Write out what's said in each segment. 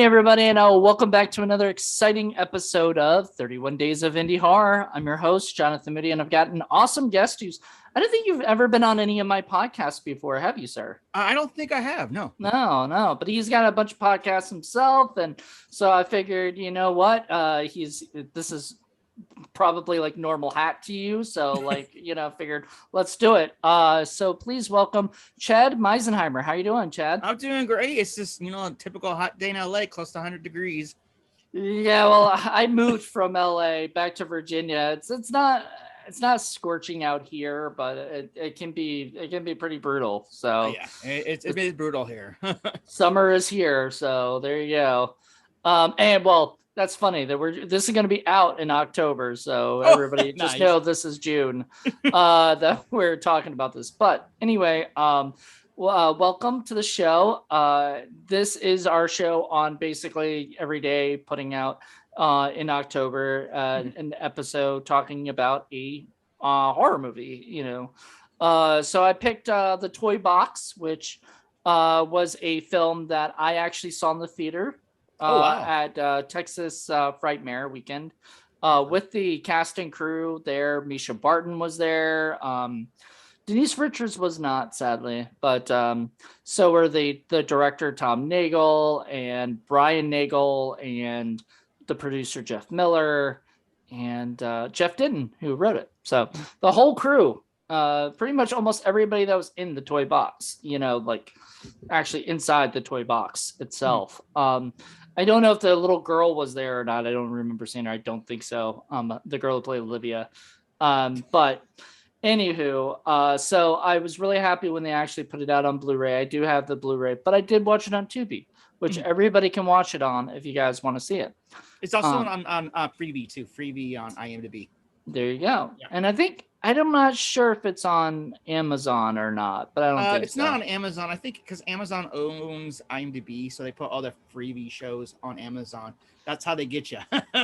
Hey everybody, and welcome back to another exciting episode of 31 Days of Indie Horror. I'm your host, Jonathan Moody, and I've got an awesome guest who's, I don't think you've ever been on any of my podcasts before, have you, sir? I don't think I have, no. No, but he's got a bunch of podcasts himself, and so I figured, you know what, this is probably like normal hat to you, so figured let's do it. So please welcome Chad Meisenheimer. How you doing, Chad? I'm doing great. It's just, a typical hot day in LA, close to 100 degrees. Yeah, well, I moved from LA back to Virginia. It's not scorching out here, but it can be pretty brutal. So yeah, it's brutal here. Summer is here, so there you go. And well, that's funny that this is going to be out in October, so everybody just know this is June that we're talking about this. But anyway, welcome to the show. This is our show on basically every day, putting out in October an episode talking about a horror movie. So I picked the Toybox, which was a film that I actually saw in the theater. At Texas Frightmare weekend with the cast and crew there. Misha Barton was there. Denise Richards was not, sadly, but so were the director Tom Nagel and Brian Nagel and the producer Jeff Miller and Jeff Didden, who wrote it. So the whole crew, pretty much almost everybody that was in the toy box, actually inside the toy box itself. I don't know if the little girl was there or not. I don't remember seeing her. I don't think so. The girl who played Olivia. But anywho, so I was really happy when they actually put it out on Blu-ray. I do have the Blu-ray, but I did watch it on Tubi, which everybody can watch it on if you guys want to see it. It's also on Freevee too. Freevee on IMDb. There you go. Yeah. And I'm not sure if it's on Amazon or not, but I don't think it's not on Amazon. I think because Amazon owns IMDb, so they put all their Freevee shows on Amazon. That's how they get you.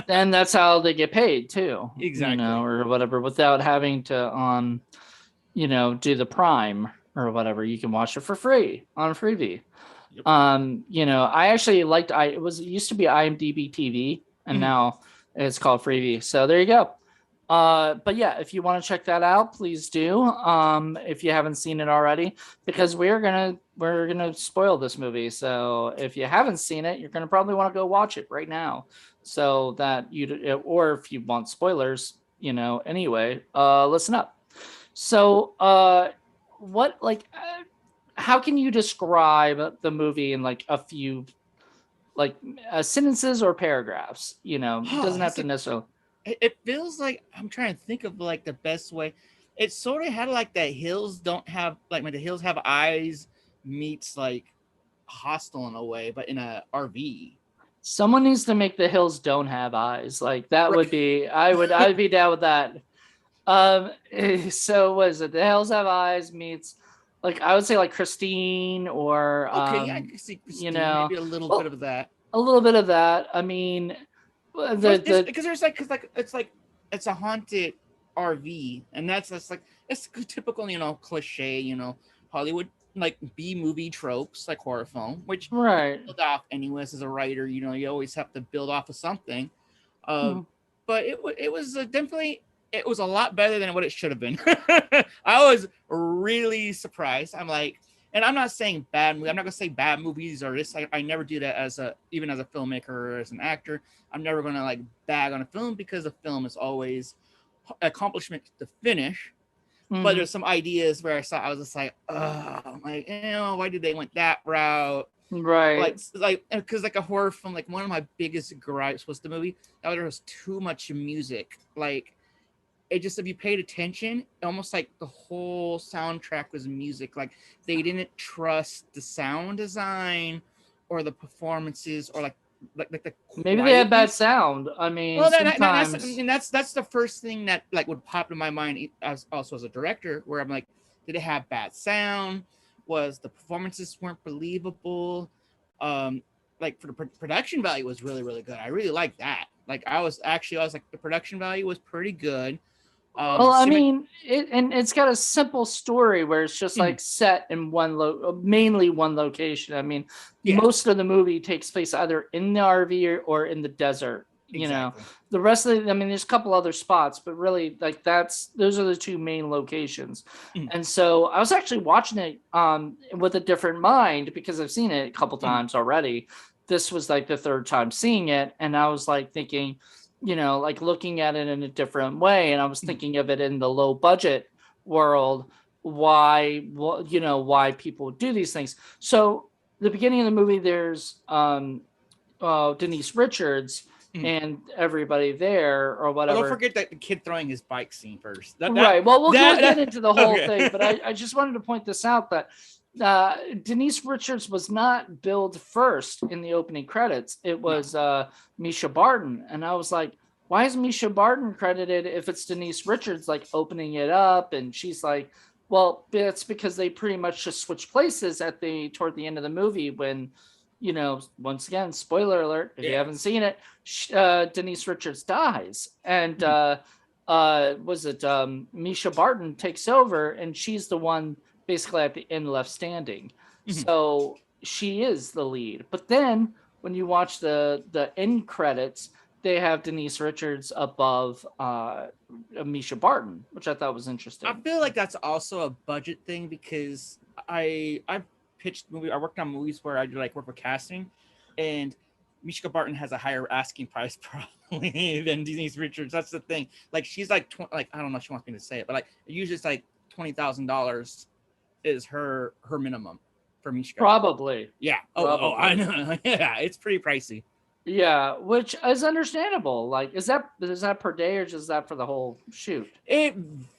And that's how they get paid too. Exactly. Or whatever, without having to do the Prime or whatever. You can watch it for free on Freevee. Yep. I actually liked it used to be IMDb TV, and now it's called Freevee. So there you go. But yeah, if you want to check that out, please do. If you haven't seen it already, because we're gonna spoil this movie. So if you haven't seen it, you're gonna probably want to go watch it right now, so that or if you want spoilers, anyway, listen up. So, how can you describe the movie in like a few, sentences or paragraphs? It doesn't have to necessarily. It feels like I'm trying to think of the best way. It sort of had that Hills don't have when the Hills have eyes meets Hostel in a way, but in a RV. Someone needs to make the Hills don't have eyes. That would be I'd be down with that. So what is it? The Hills have eyes meets I would say Christine or I can see Christine, maybe a little bit of that. A little bit of that. I mean, it's a haunted RV, and that's it's typical cliche Hollywood B movie tropes like horror film, which right build off anyways as a writer. You always have to build off of something. But it was definitely, it was a lot better than what it should have been. I was really surprised. And I'm not saying bad movie. I'm not gonna say bad movies or this. I never do that even as a filmmaker or as an actor. I'm never gonna bag on a film, because a film is always accomplishment to finish. But there's some ideas where I was just why did they went that route? Right. Because a horror film, one of my biggest gripes was the movie that there was too much music. It just, if you paid attention, almost the whole soundtrack was music. They didn't trust the sound design or the performances or the maybe they had bad sound. I mean, well, that's the first thing that would pop in my mind as a director, where I'm did it have bad sound? Was the performances weren't believable? For the production value was really, really good. I really liked that. The production value was pretty good. Well, I mean, it's got a simple story where it's just like set in mainly one location. I mean, most of the movie takes place either in the RV or in the desert. You know, the rest of it, I mean, there's a couple other spots, but really, like those are the two main locations. And so I was actually watching it with a different mind because I've seen it a couple times already. This was like the third time seeing it, and I was like thinking, you know, like looking at it in a different way. And I was thinking of it in the low budget world, why people do these things. So the beginning of the movie, there's Denise Richards and everybody there or whatever. Don't forget that the kid throwing his bike scene first. Right. Well, we'll get into the whole thing, but I just wanted to point this out that Denise Richards was not billed first in the opening credits. It was Misha Barton. And I was like, why is Misha Barton credited if it's Denise Richards like opening it up? And she's like, well, that's because they pretty much just switch places toward the end of the movie when, you know, once again, spoiler alert, if you haven't seen it, Denise Richards dies. And Misha Barton takes over, and she's the one basically at the end left standing. So she is the lead. But then when you watch the end credits, they have Denise Richards above Misha Barton, which I thought was interesting. I feel like that's also a budget thing because I've pitched movies. I worked on movies where I like work with casting, and Misha Barton has a higher asking price probably than Denise Richards. That's the thing. Like she's like I don't know if she wants me to say it, but like usually it's like $20,000 is her minimum for Misha. Probably. Yeah. Oh, I know. Yeah, it's pretty pricey. Yeah, which is understandable. Like, is that per day or is that for the whole shoot? It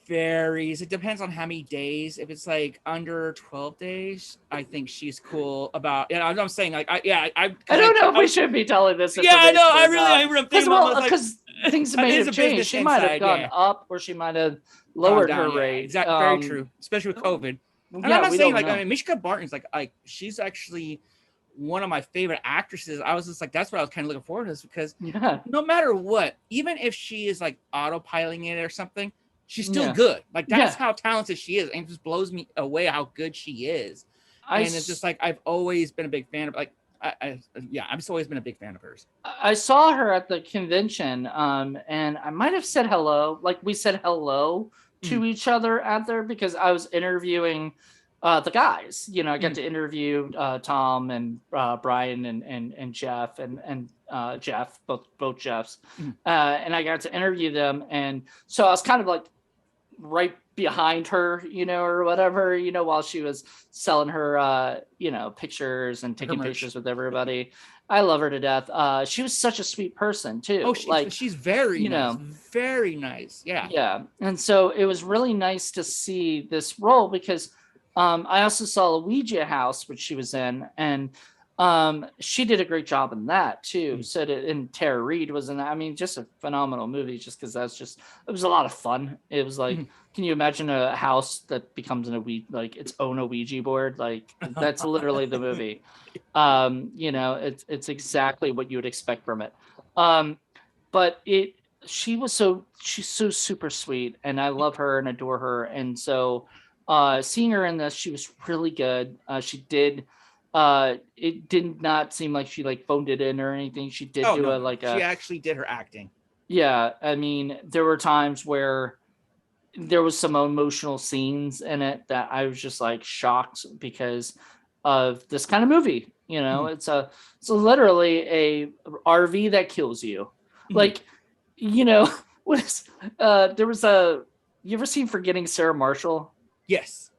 varies. It depends on how many days. If it's like under 12 days, I think she's cool about. Yeah, I'm saying like I don't know if we should be telling this. Yeah, I know. I really because things may have changed. She might have gone up, or she might have lowered her rate. Exactly, very true. Especially with COVID. And I'm not saying like I mean, Misha Barton's like she's actually one of my favorite actresses. I was just like, that's what I was kind of looking forward to, because no matter what, even if she is like autopiloting it or something, she's still good. Like that's how talented she is, and it just blows me away how good she is. And it's just like I've always been a big fan of like I've just always been a big fan of hers. I saw her at the convention, and I might have said hello. Like we said hello to each other out there because I was interviewing the guys. You know, I got to interview Tom and Brian and Jeff and Jeff, both Jeffs, and I got to interview them. And so I was kind of like right behind her, you know, or whatever, you know, while she was selling her, you know, pictures and taking pictures with everybody. I love her to death. She was such a sweet person too. Oh, she's very, nice. Very nice. Yeah. Yeah. And so it was really nice to see this role because I also saw Ouija House, which she was in, and she did a great job in that too. So and Tara Reid was in that. I mean, just a phenomenal movie just because it was a lot of fun. It was like, can you imagine a house that becomes its own Ouija board? Like that's literally the movie. You know, it's exactly what you would expect from it. But she's so super sweet, and I love her and adore her. And so seeing her in this, she was really good. She did. It did not seem like she like phoned it in or anything. She did she actually did her acting. Yeah, I mean, there were times where there was some emotional scenes in it that I was just like shocked because of this kind of movie. You know, it's literally a RV that kills you. Like, you know, there was you ever seen Forgetting Sarah Marshall? Yes.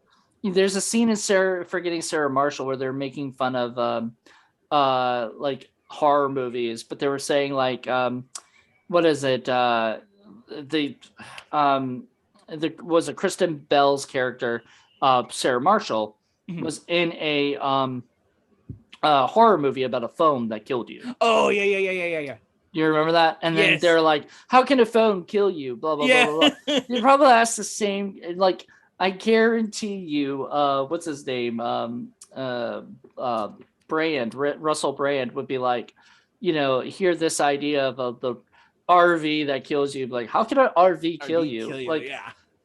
There's a scene in Forgetting Sarah Marshall where they're making fun of like horror movies, but they were saying like what is it? Was a Kristen Bell's character, Sarah Marshall, was in a horror movie about a phone that killed you. Oh yeah. You remember that? And then they're like, "How can a phone kill you?" Blah blah blah blah blah. You probably asked the same. Like, I guarantee you, what's his name? Russell Brand would be like, you know, hear this idea of the RV that kills you. Like, how can an RV kill you? Kill you? Like,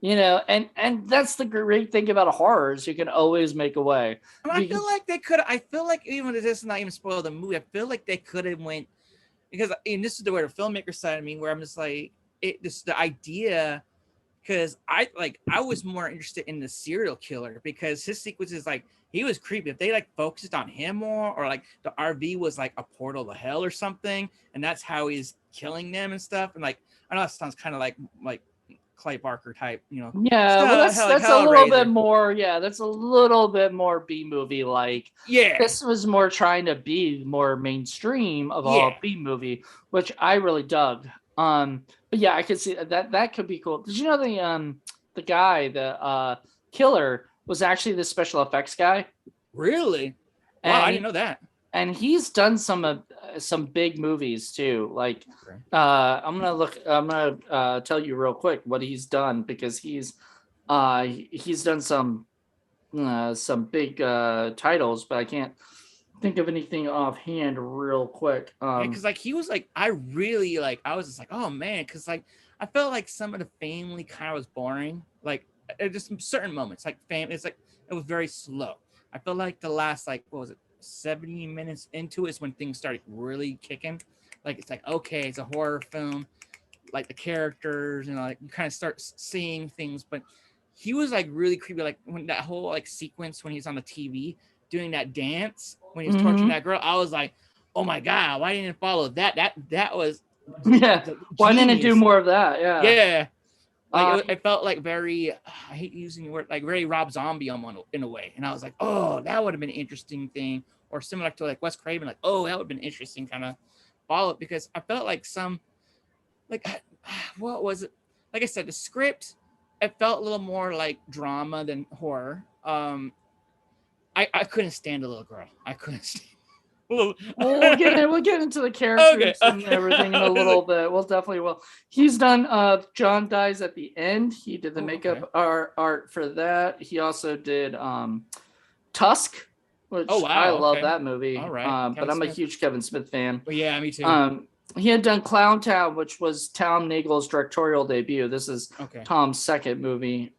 yeah. And that's the great thing about horror is you can always make a way. I feel like they could. I feel like even if this is not even spoil the movie, I feel like they could have went because and this is the where the filmmaker side of me, where I'm just like the idea. Because I was more interested in the serial killer because his sequences like he was creepy. If they like focused on him more, or like the RV was like a portal to hell or something, and that's how he's killing them and stuff. And like I know that sounds kind of like Clay Barker type, Yeah, well, that's a little bit more. Yeah, that's a little bit more B movie like. Yeah, this was more trying to be more mainstream of all B movie, which I really dug. But yeah, I could see that could be cool. Did you know the guy, the killer, was actually the special effects guy? Really? Wow, I didn't know that. And he's done some big movies too. Like, I'm gonna tell you real quick what he's done because he's done some big titles, but I can't think of anything offhand real quick. Because like he was like I really like I was just like oh man because like I felt like some of the family kind of was boring like just certain moments like it's like it was very slow. I felt like the last like what was it 70 minutes into it is when things started really kicking. Like it's like okay it's a horror film like the characters like you kind of start seeing things but he was like really creepy like when that whole like sequence when he's on the TV doing that dance when he's torturing that girl I was like oh my god why didn't it follow that was why didn't it do more of that like it felt like very I hate using the word like very Rob Zombie in a way and I was like oh that would have been an interesting thing or similar to like Wes Craven like oh that would have been interesting kind of follow it because I felt like some like what was it like I said the script it felt a little more like drama than horror I couldn't stand the little girl I couldn't stand we'll get into the characters and everything in a little bit. We'll definitely will. He's done John Dies at the End. He did the makeup art for that. He also did Tusk, which I love that movie. All right. But I'm a huge Kevin Smith fan. Well, yeah, me too. He had done Clown Town, which was Tom Nagel's directorial debut. This is Tom's second movie.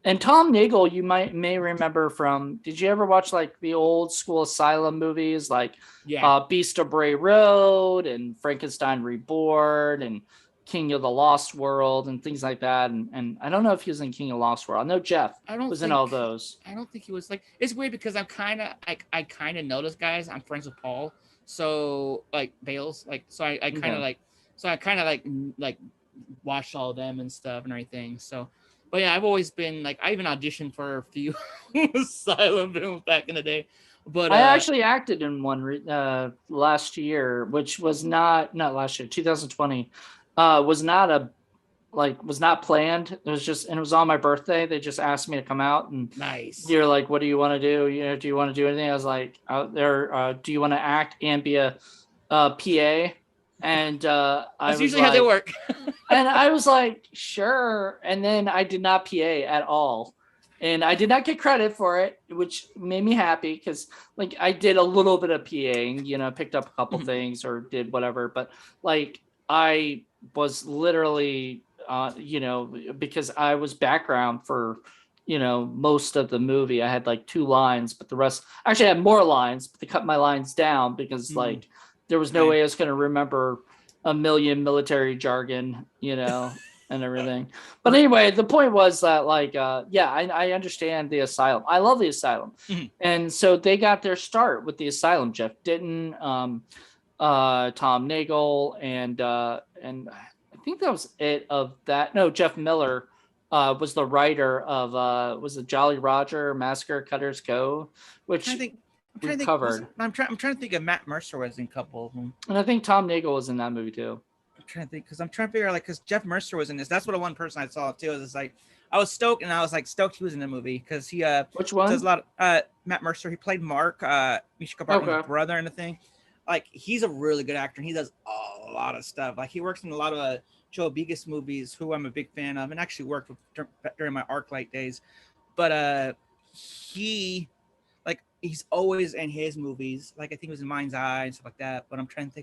And Tom Nagel, you may remember from. Did you ever watch like the old school Asylum movies, like Beast of Bray Road and Frankenstein Reborn and King of the Lost World and things like that? And I don't know if he was in King of the Lost World. I know Jeff was in all those. I don't think he was like. It's weird because I'm kind of I kind of know those guys. I'm friends with Paul, so like Bales, like so I kind of like watched all of them and stuff and everything. So. But yeah, I've always been like I even auditioned for a few Asylum films back in the day. But I actually acted in one last year, which was not last year, 2020. Was not planned. It was just and it was on my birthday. They just asked me to come out and nice. You're like, what do you want to do? Do you want to do anything? I was like, out there. Do you want to act and be a PA? And that's usually how they work. And I was like, sure. And then I did not PA at all. And I did not get credit for it, which made me happy because like I did a little bit of PAing, picked up a couple things or did whatever. But like I was literally, because I was background for, most of the movie. I had like 2 lines, but the rest actually I had more lines, but they cut my lines down because like there was no way I was going to remember a million military jargon, and everything. But anyway, the point was that like, I understand the Asylum. I love the Asylum. And so they got their start with the Asylum. Jeff Ditton, Tom Nagel, and I think that was it of that. No, Jeff Miller was the writer of, was it Jolly Roger, Massacre at Cutter's Cove, which we covered. I'm trying to think of Matt Mercer was in a couple of them. And I think Tom Nagel was in that movie too. I'm trying to think because I'm trying to figure out because Jeff Mercer was in this. That's what one person I saw too. Is like I was stoked and I was like stoked he was in the movie because he which one does a lot of Matt Mercer. He played Mark, Misha Barton's brother and the thing. Like he's a really good actor and he does a lot of stuff. Like he works in a lot of Joe Bigas movies, who I'm a big fan of, and actually worked with during my ArcLight days. But he's always in his movies. Like I think it was in Mind's Eye and stuff like that. But I'm trying to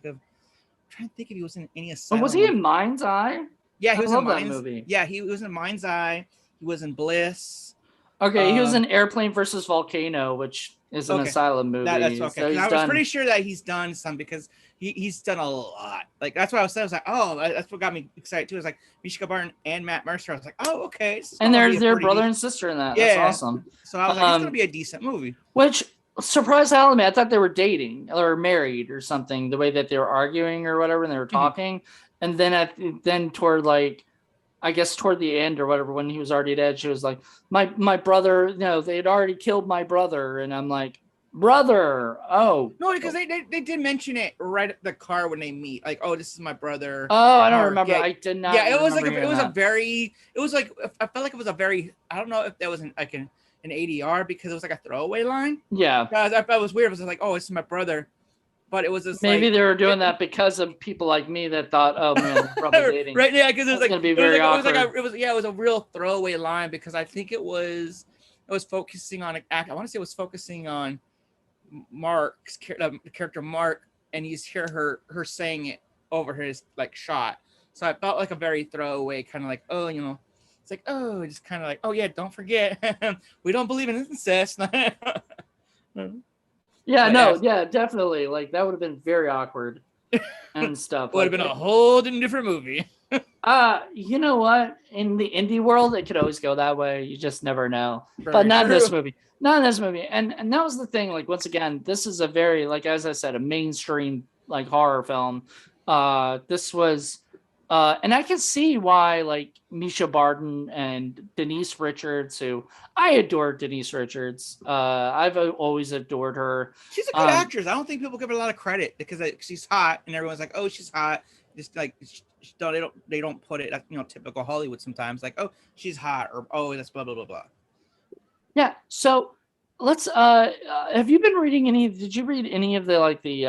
trying to think if he was in any Oh, Asylum. was he in Mind's Eye? Yeah, he was in that movie. Yeah, he was in Mind's Eye. He was in Bliss. Okay, he was in Airplane versus Volcano, which is an Asylum movie. That's okay. So I was pretty sure that he's done some because he's done a lot. Like that's what I was saying. I was like, oh, that's what got me excited too. It was like Misha Barton and Matt Mercer. I was like, oh, okay. And there's their brother and sister in that. Yeah, that's awesome. So I was like, it's gonna be a decent movie. Which surprised hell of me. I thought they were dating or married or something. The way that they were arguing or whatever, and they were talking, and then toward like, I guess toward the end or whatever, when he was already dead, she was like, my brother, you know, they had already killed my brother. And I'm like, brother. Oh. No, because they did mention it right at the car when they meet. Like, oh, this is my brother. Oh, I don't remember. I did not. Yeah, it was like, I felt like it was a very, I don't know if that was an ADR because it was like a throwaway line. Yeah. I thought it was weird. It was like, oh, this is my brother. But it was just maybe they were doing that because of people like me that thought, oh man, they're probably dating. Right? Yeah, because it was like going to be very awkward. It was a real throwaway line because I think it was focusing on I want to say it was focusing on Mark's the character Mark, and you hear her saying it over his like shot. So I felt like a very throwaway kind of like, oh, you know, it's like, oh, just kind of like, oh yeah, don't forget, we don't believe in incest. Yeah, no, yeah, definitely. Like that would have been very awkward and stuff. Would have been a whole different movie. You know what? In the indie world, it could always go that way. You just never know. But not in this movie. Not in this movie. And that was the thing. Like once again, this is a very, like as I said, a mainstream like horror film. This was, and I can see why like Misha Barton and Denise Richards, who I adore Denise Richards. I've always adored her. She's a good actress. I don't think people give her a lot of credit because she's hot and everyone's like, oh, she's hot. Just like they don't put it, you know, typical Hollywood sometimes, like, oh, she's hot, or oh, that's blah blah blah blah. Yeah. So let's. Have you been reading any? Did you read any of the like the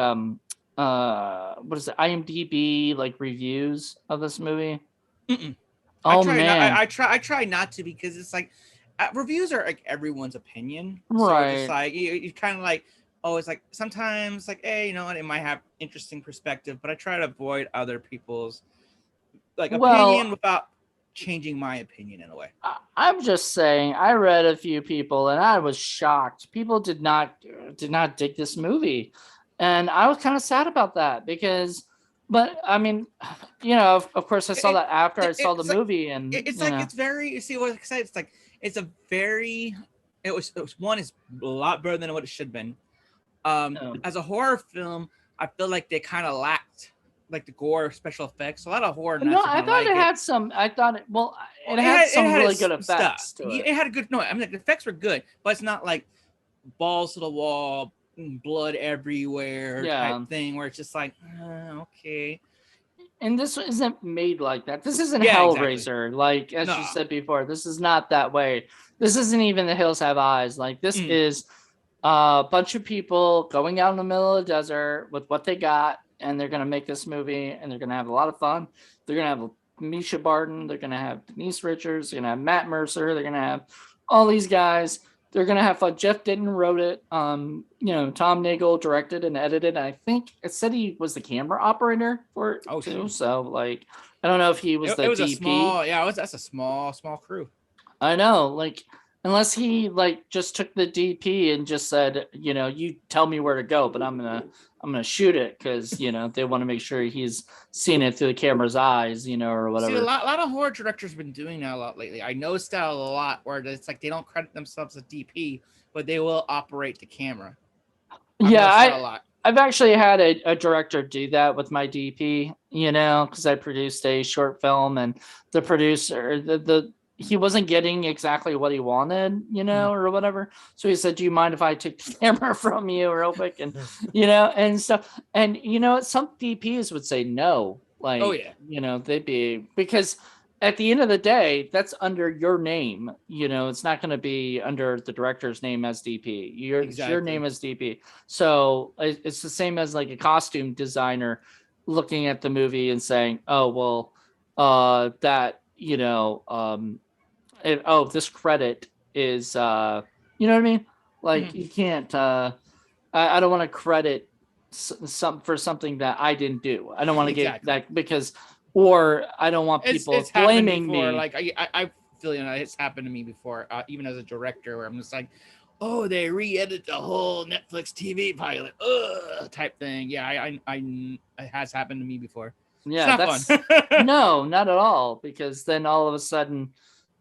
what is it, IMDb like reviews of this movie? Mm-mm. Oh man, I try not to because it's like reviews are like everyone's opinion, right? So it's like you kind of like, oh, it's like sometimes like, hey, you know what, it might have interesting perspective, but I try to avoid other people's like opinion without changing my opinion in a way. I'm just saying, I read a few people and I was shocked. People did not dig this movie. And I was kind of sad about that because, but I mean, you know, of course I saw that after I saw the movie, and it's like, it's very, you see what I said? It's like, it's a very, it was one is a lot better than what it should have been. As a horror film, I feel like they kind of lacked like the gore special effects. A lot of horror. No, I thought it had some. I thought it. Well, it had some really good effects. To it. It had a good. No, I mean the effects were good, but it's not like balls to the wall, blood everywhere type thing where it's just like okay. And this isn't made like that. This isn't Hellraiser. Exactly. Like as you said before, this is not that way. This isn't even The Hills Have Eyes. Like this is a bunch of people going out in the middle of the desert with what they got, and they're gonna make this movie, and they're gonna have a lot of fun. They're gonna have Misha Barton. They're gonna have Denise Richards. They're gonna have Matt Mercer. They're gonna have all these guys. They're gonna have fun. Jeff Denton wrote it. You know, Tom Nagel directed and edited. And I think it said he was the camera operator for it too. So like, I don't know if he was the DP. That's a small crew. I know, like, unless he like just took the DP and just said, you know, you tell me where to go, but I'm gonna shoot it because you know they want to make sure he's seeing it through the camera's eyes, you know, or whatever. See, a lot of horror directors have been doing that a lot lately. I noticed that a lot where it's like they don't credit themselves as DP, but they will operate the camera. I've actually had a director do that with my DP, you know, because I produced a short film and the producer, he wasn't getting exactly what he wanted, you know, or whatever. So he said, do you mind if I take the camera from you real quick? And, you know, and stuff. And, you know, some DPs would say no. Like, you know, they'd be, because at the end of the day, that's under your name. You know, it's not going to be under the director's name as DP. Your name as DP. So it's the same as like a costume designer looking at the movie and saying, oh, well, that, you know, this credit is, you know what I mean? Like you can't, I don't want to credit for something that I didn't do. I don't want to get that because, or I don't want people it's blaming before. me. Like I feel it's happened to me before, even as a director, where I'm just like, oh, they re-edit the whole Netflix TV pilot, type thing. Yeah, it has happened to me before. Yeah, it's not fun. No, not at all. Because then all of a sudden,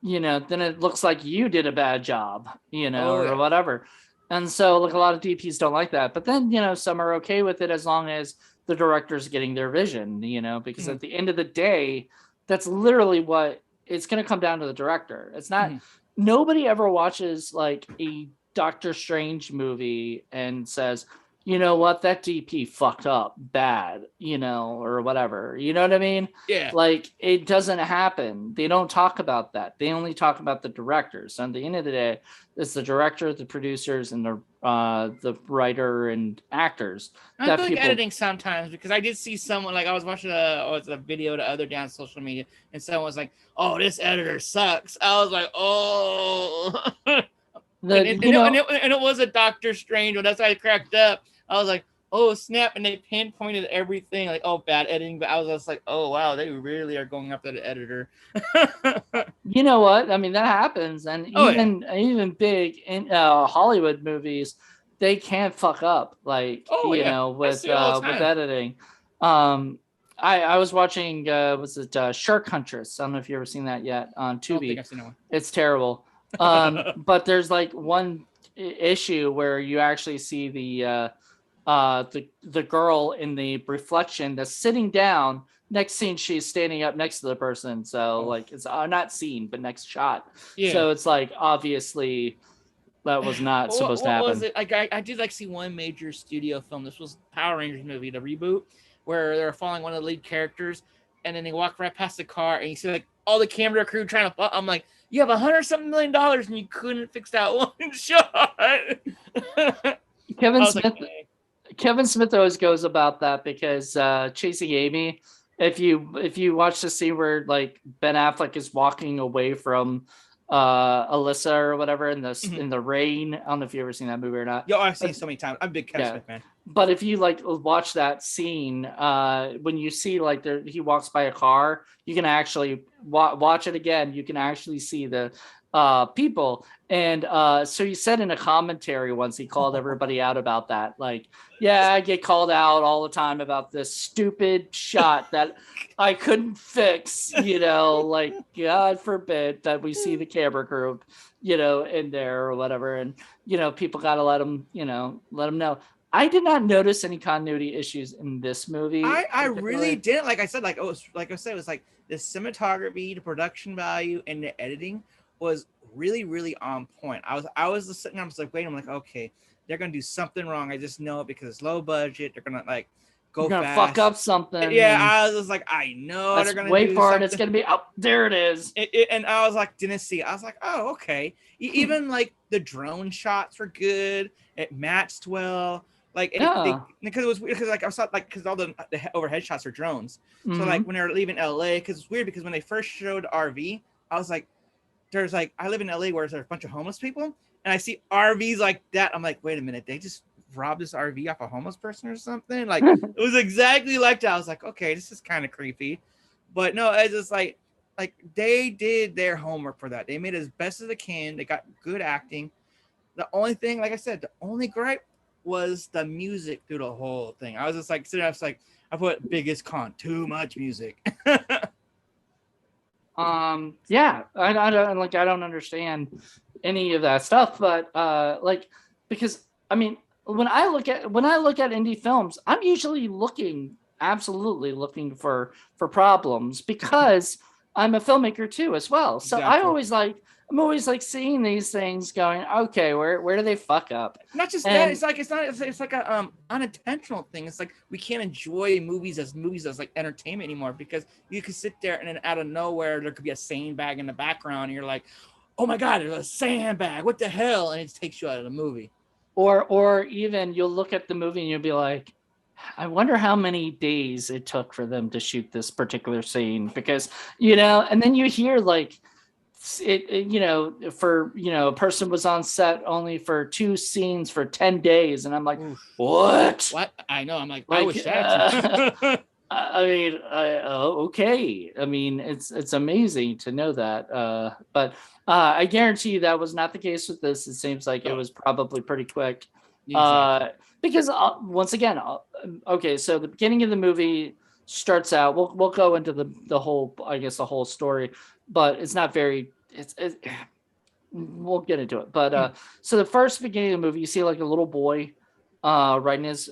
then it looks like you did a bad job, or whatever. And so, like, a lot of DPs don't like that. But then, some are okay with it as long as the director's getting their vision, because at the end of the day, that's literally what it's going to come down to the director. It's not, nobody ever watches like a Doctor Strange movie and says, you know what, that DP fucked up bad, or whatever. You know what I mean? Yeah. Like, it doesn't happen. They don't talk about that. They only talk about the directors. So at the end of the day, it's the director, the producers, and the writer and actors. I feel like editing sometimes, because I did see someone, like, I was watching a video the other day on social media, and someone was like, "Oh, this editor sucks." I was like, "Oh." And it was a Doctor Strange one. That's why I cracked up. I was like, oh, snap. And they pinpointed everything, like, oh, bad editing. But I was just like, oh, wow, they really are going after the editor. You know what? I mean, that happens. And even big in Hollywood movies, they can't fuck up, like, with editing. I was watching, was it Shark Huntress? I don't know if you've ever seen that yet on Tubi. I don't think I've seen that one. It's terrible. But there's like one issue where you actually see the girl in the reflection that's sitting down. Next scene, she's standing up next to the person. So like, it's not scene, but next shot. Yeah. So it's like, obviously that was not supposed to happen. Was it? Like, I did like see one major studio film. This was Power Rangers movie, the reboot, where they're following one of the lead characters, and then they walk right past the car, and you see like all the camera crew trying to. I'm like, you have $100-something million, and you couldn't fix that one shot. Kevin Smith always goes about that, because Chasing Amy, if you watch the scene where like Ben Affleck is walking away from Alyssa or whatever in the rain. I don't know if you've ever seen that movie or not. Yo, I've seen it so many times. I'm a big Kevin Smith fan. But if you like watch that scene, when you see like he walks by a car, you can actually watch it again. You can actually see the people. And so he said in a commentary once, he called everybody out about that. Like, yeah, I get called out all the time about this stupid shot that I couldn't fix, like, God forbid that we see the camera crew, in there or whatever. And, people got to let them know. I did not notice any continuity issues in this movie. I really didn't. Like I said, it was like the cinematography, the production value, and the editing was really, really on point. I was sitting there, I was like, wait, I'm like, okay, they're gonna do something wrong. I just know it because it's low budget. They're gonna like go fast. Fuck up something. Yeah, I was just like, I know they're gonna wait for it. It's gonna be there. It is. And I was like, didn't see. I was like, oh, okay. Even like the drone shots were good. It matched well. Like, because it was weird, because like I saw like because all the overhead shots are drones. Mm-hmm. So like when they're leaving LA, because it's weird because when they first showed RV, I was like, there's like I live in LA where there's a bunch of homeless people, and I see RVs like that. I'm like, wait a minute, they just robbed this RV off a homeless person or something? Like it was exactly like that. I was like, okay, this is kind of creepy, but no, it's just like they did their homework for that. They made it as best as they can. They got good acting. The only thing, like I said, the only gripe was the music through the whole thing. I was just like sitting there, I was like, I put biggest con, too much music. Yeah, I don't understand any of that stuff, but because I mean, when I look at indie films, I'm usually absolutely looking for problems, because I'm a filmmaker too as well. So exactly. I'm always like seeing these things going, okay, where do they fuck up? Not just that, it's like a unintentional thing. It's like we can't enjoy movies as like entertainment anymore, because you could sit there and then out of nowhere there could be a sandbag in the background and you're like, oh my God, there's a sandbag, what the hell? And it takes you out of the movie. Or even you'll look at the movie and you'll be like, I wonder how many days it took for them to shoot this particular scene, because and then you hear like for a person was on set only for 2 scenes for 10 days, and I'm like, Oof. what I know, I'm like I wish that I mean, okay. I mean, it's amazing to know that, but I guarantee you that was not the case with this. It seems like it was probably pretty quick. Exactly. Because once again, okay, so the beginning of the movie starts out. We'll go into the whole, I guess, the whole story, but it's not very. We'll get into it. But so the first beginning of the movie, you see like a little boy riding his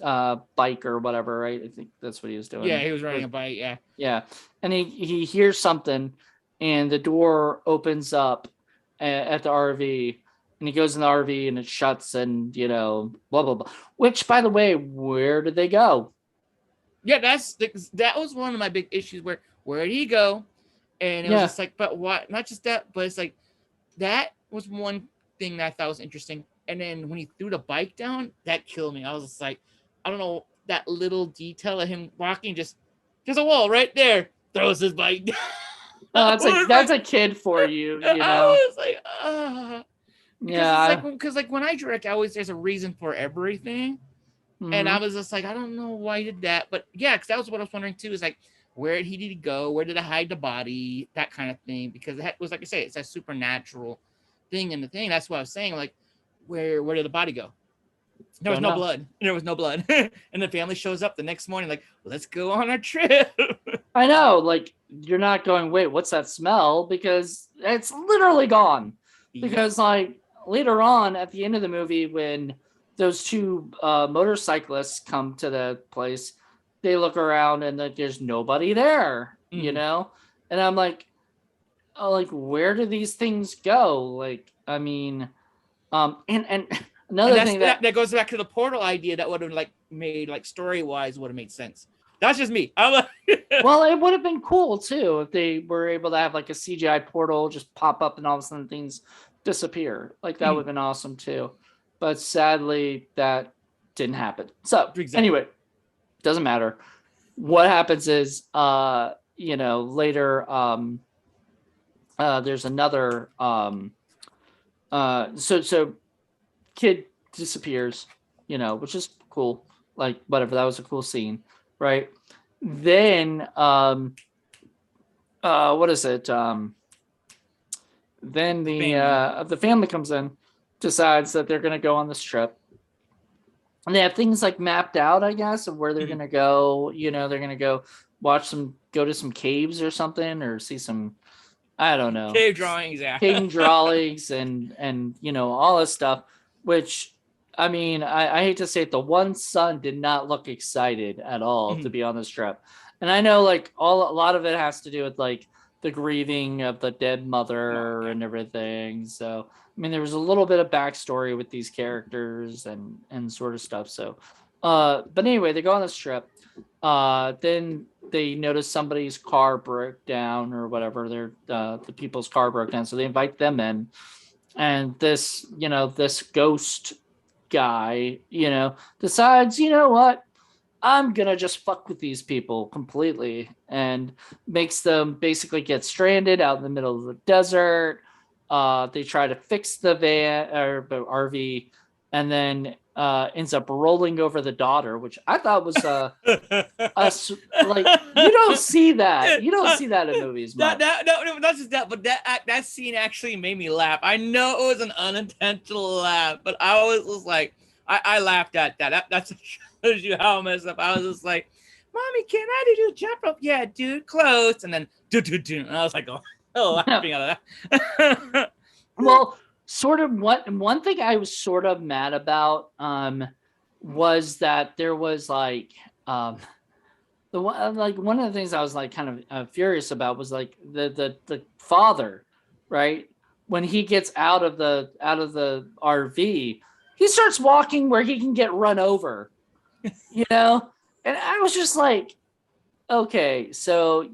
bike or whatever, right? I think that's what he was doing. Yeah, he was riding a bike. Yeah, and he hears something, and the door opens up at the RV, and he goes in the RV, and it shuts, and blah blah blah. Which, by the way, where did they go? Yeah, that was one of my big issues. Where did he go? And it was just like, but what? Not just that, but it's like that was one thing that I thought was interesting. And then when he threw the bike down, that killed me. I was just like, I don't know, that little detail of him walking, just there's a wall right there, throws his bike down. That's a kid for you, I was like, yeah, because like when I direct, there's a reason for everything. Mm-hmm. And I was just like, I don't know why he did that, but yeah, because that was what I was wondering too. Is like, where did he go? Where did I hide the body? That kind of thing. Because it was, like I say, it's a supernatural thing in the thing. That's what I was saying. Like, where did the body go? There was no blood. There was no blood. And the family shows up the next morning, like, let's go on our trip. I know. Like, you're not going, wait, what's that smell? Because it's literally gone. Yeah. Because, like, later on at the end of the movie, when those 2 motorcyclists come to the place, they look around and there's nobody there, and I'm like, where do these things go? Like, I mean, and another thing that goes back to the portal idea that would have like made like story wise would have made sense. That's just me. I'm like, well, it would have been cool too if they were able to have like a CGI portal just pop up and all of a sudden things disappear. Like that would have been awesome too. But sadly, that didn't happen. So anyway, doesn't matter. What happens is, later, there's another, so kid disappears, which is cool. Like whatever, that was a cool scene, right? Then, what is it? Then the family comes in, decides that they're going to go on this trip. And they have things like mapped out, I guess, of where they're going to go. They're going to go go to some caves or something, or see some, I don't know. Cave drawings, yeah. Cave drawings and all this stuff, which, I mean, I hate to say it, the one son did not look excited at all to be on this trip. And I know like a lot of it has to do with like the grieving of the dead mother and everything. So, I mean, there was a little bit of backstory with these characters and sort of stuff. So, but anyway, they go on this trip. Then they notice somebody's car broke down or whatever. The people's car broke down. So they invite them in. And this ghost guy, decides, what? I'm going to just fuck with these people completely, and makes them basically get stranded out in the middle of the desert. They try to fix the van or the RV, and then ends up rolling over the daughter, which I thought was like, you don't see that. You don't see that in movies much. No, not just that, but that scene actually made me laugh. I know it was an unintentional laugh, but I was like, I laughed at that. That's shows you how messed up. I was just like, Mommy, can I do the jump rope? Yeah, dude, close. And then and I was like, laughing out of that. Well, sort of one thing I was sort of mad about was that there was like one of the things I was like kind of furious about was like the father, right? When he gets out of the RV, he starts walking where he can get run over, and I was just like, okay, so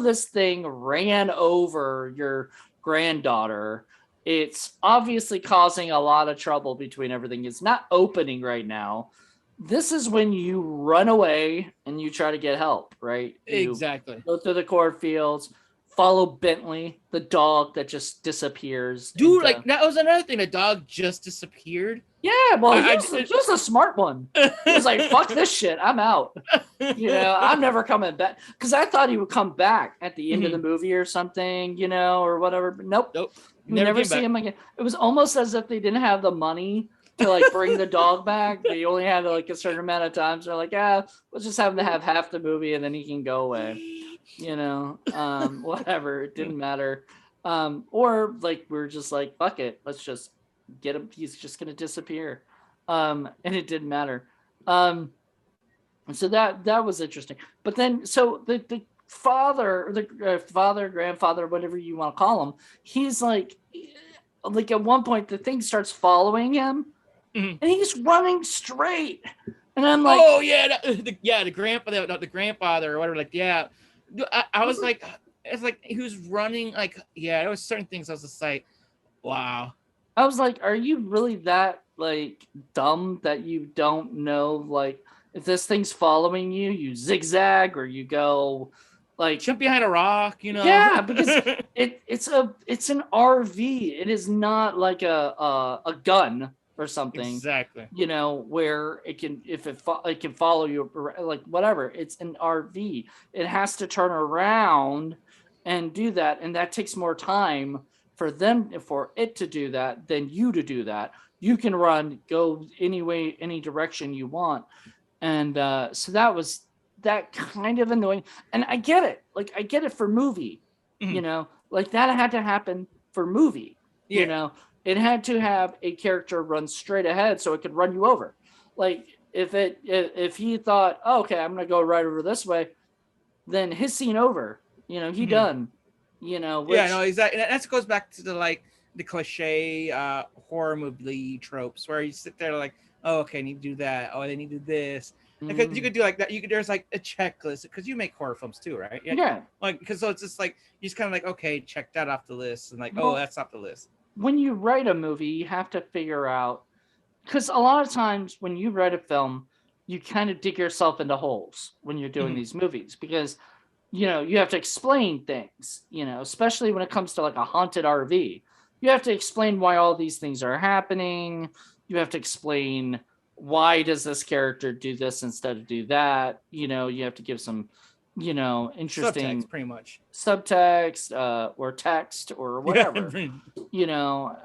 this thing ran over your granddaughter. It's obviously causing a lot of trouble between everything. It's not opening right now. This is when you run away and you try to get help, right? Exactly. Go through the cornfields, follow Bentley, the dog that just disappears. Dude, like that was another thing. The dog just disappeared. Yeah, well, he was a smart one. He was like, fuck this shit, I'm out. I'm never coming back. Because I thought he would come back at the end of the movie or something, or whatever. But nope. You never see him again. It was almost as if they didn't have the money to like bring the dog back. They only had like a certain amount of time. So they're like, let's just have him to have half the movie and then he can go away. Whatever. It didn't matter. Or like we're just like, fuck it, let's just get him. He's just gonna disappear. And it didn't matter. So that was interesting. But then so the father, father, grandfather, whatever you want to call him, he's like at one point the thing starts following him, and he's running straight. And I'm like, oh yeah, the grandfather or whatever. Like, yeah, I was like, it's like he was running. Like, yeah, there was certain things I was just like, wow. I was like, are you really that like dumb that you don't know like if this thing's following you, you zigzag or you go like jump behind a rock, Yeah, because it's an RV. It is not like a gun or something. Exactly. Where it can follow you like whatever. It's an RV. It has to turn around and do that, and that takes more time for it to do that than you to do that. You can go any way, any direction you want, and so that was that kind of annoying. And I get it. Like I get it for movie, like that had to happen for movie. Yeah. It had to have a character run straight ahead so it could run you over. Like if he thought, oh, okay, I'm gonna go right over this way, then his scene over. He done. Which, yeah, no, exactly. And that goes back to the cliche horror movie tropes where you sit there like, oh, okay, I need to do that. Oh, they need to do this. Because you could do like that. There's like a checklist because you make horror films too, right? Yeah. Like because so it's just like you just kind of like, okay, check that off the list, and like, oh, that's off the list. When you write a movie, you have to figure out, because a lot of times when you write a film, you kind of dig yourself into holes when you're doing these movies because you have to explain things. Especially when it comes to like a haunted RV, you have to explain why all these things are happening. You have to explain why does this character do this instead of do that. You have to give some interesting subtext, pretty much subtext or text or whatever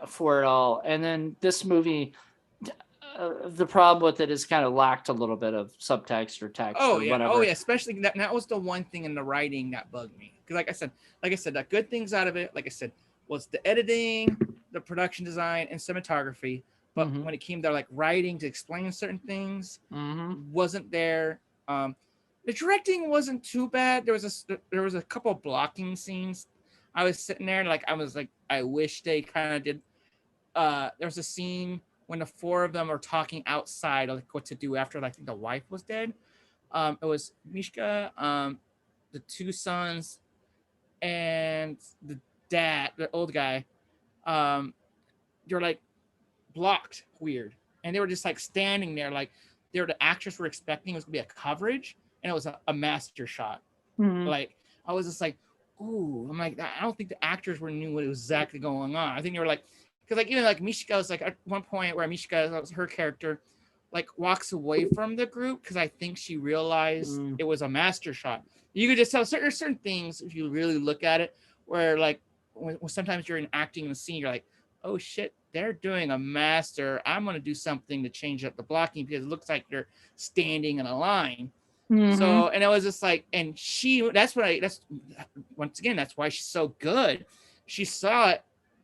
for it all. And then this movie, the problem with it is kind of lacked a little bit of subtext or text or whatever. Especially that was the one thing in the writing that bugged me, because like I said the good things out of it, like I said, was the editing, the production design, and cinematography. But when it came to like writing to explain certain things, wasn't there. The directing wasn't too bad. There was a couple of blocking scenes. I was sitting there and I wish they kind of did. There was a scene when the four of them are talking outside, like what to do after I think the wife was dead. It was Misha, the two sons, and the dad, the old guy. They're like blocked weird, and they were just like standing there like the actors were expecting it was gonna be a coverage, and it was a master shot. Like I was just like, ooh, I'm like, I don't think the actors knew what was exactly going on. I think they were like, because like even like Misha was like at one point where Misha, that was her character, like walks away from the group because I think she realized it was a master shot. You could just tell certain things if you really look at it, where like when sometimes you're acting in the scene, you're like, oh shit, they're doing a master. I'm going to do something to change up the blocking because it looks like they're standing in a line. So, and it was just like, and that's once again, that's why she's so good. She saw it,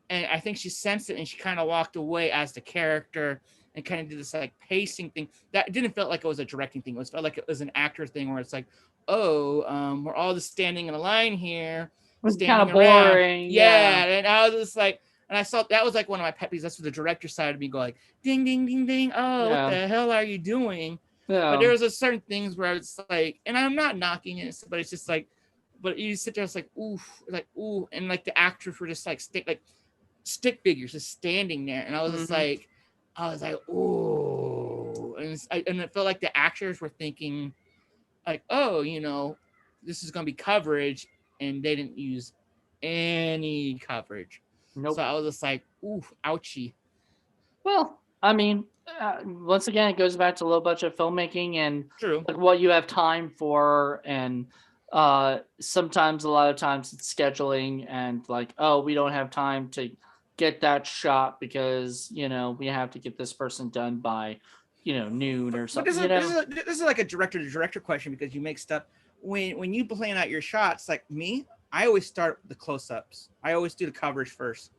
and I think she sensed it, and she kind of walked away as the character and kind of did this like pacing thing that didn't feel like it was a directing thing. It felt like it was an actor thing where it's like, we're all just standing in a line here. It's kind of boring. Yeah. And I was just like, and I saw that was like one of my pet peeves. That's what the director side of me go like, ding, ding, ding, ding. Oh, what the hell are you doing? Yeah. But there was a certain things where it's like, and I'm not knocking it, but it's just like, but you sit there, it's like, ooh, and like the actors were just like stick figures just standing there, and I was just like, ooh, and it felt like the actors were thinking, like, oh, this is gonna be coverage, and they didn't use any coverage. Nope. So I was just like, ooh, ouchie. Well, I mean, once again, it goes back to low budget filmmaking and True. like what you have time for, and sometimes a lot of times it's scheduling and like, oh, we don't have time to get that shot because we have to get this person done by noon or something. This is like a director to director question, because you make stuff when you plan out your shots. Like me, I always start the close-ups. I always do the coverage first,